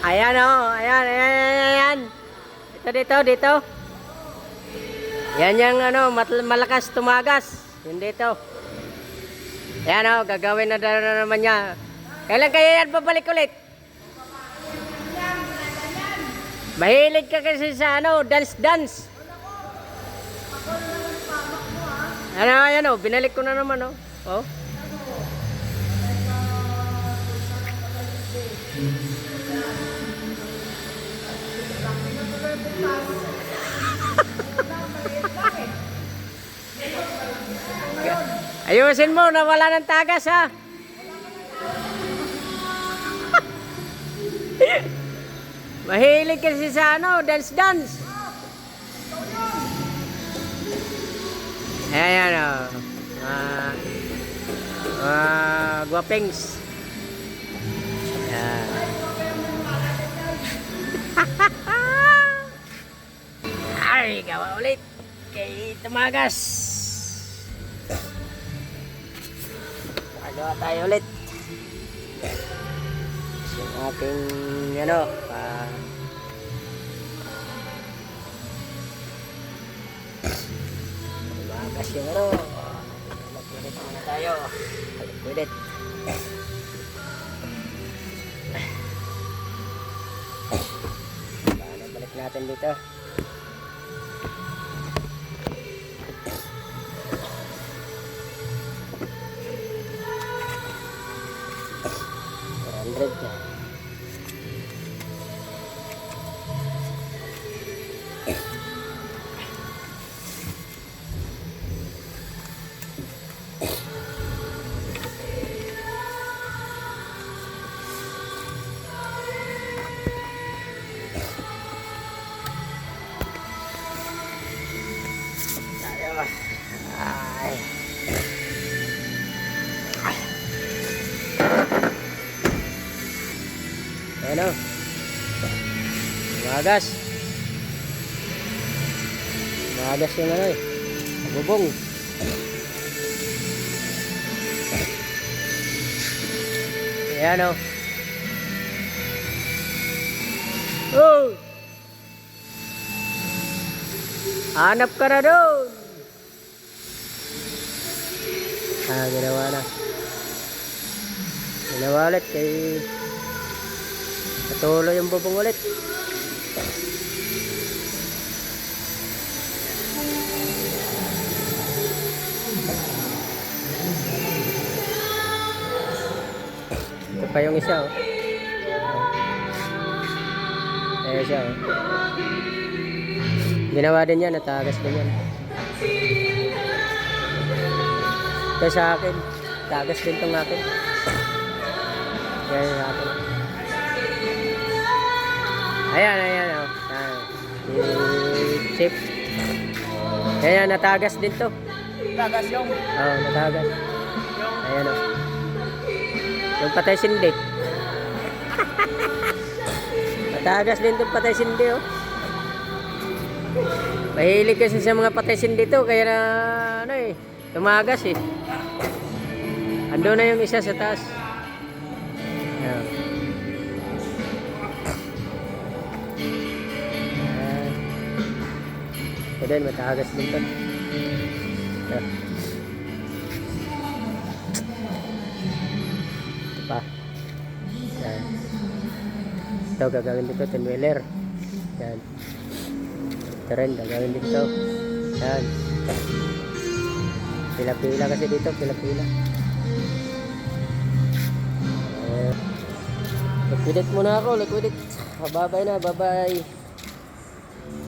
Ayan oh, ayan, ayan, ayan, ayan. Dito. Yan yung ano, malakas tumagas. Yun dito. Ayan oh, gagawin na naman niya. Kailan kaya yan babalik ulit? Mahilig ka kasi sa ano, dance. Ano, ayan oh, binalik ko na naman oh. Oh. Ayusin mo, nawala ng tagas ha. Mahilig kasi sa ano, dance. Ayan o. Guwapings. Ayan. Ay, gawa ulit. Kay tumagas. Gawa tayo ulit. Yung ating ano, tumagas yung ano. Ulit muna tayo. Ulit. Balik natin dito. Ay. Ano? Magas yung ano eh. Bubong. Ayan o. Oh! Hanap ka na doon. Ginawa na. Ginawa ulit kay patuloy yung bubong ulit. Ito pa yung isa oh. Ayan siya oh. Ginawa din yan, natagas din yan. Ito sa akin, tagas din itong akin. Yan sa akin. Ayan oh. Chip. Ayan, natagas din to. Tagas yung? Oo, natagas. Ayan oh. Yung patay sindi. Natagas din itong patay sindi oh. Mahilig kasi sa mga patay sindi to, kaya na ano eh, tumagas eh. Ando na yung isa sa taas. Ayan. Ito din, matagas din ito. Ayan. Ito pa. Ayan. Ito gagawin dito, 10-wheeler. Ayan. Ito rin, gagawin dito. Ayan. Pila-pila kasi dito, pila-pila. Liquidate muna ako, liquidate. Babay na, babay.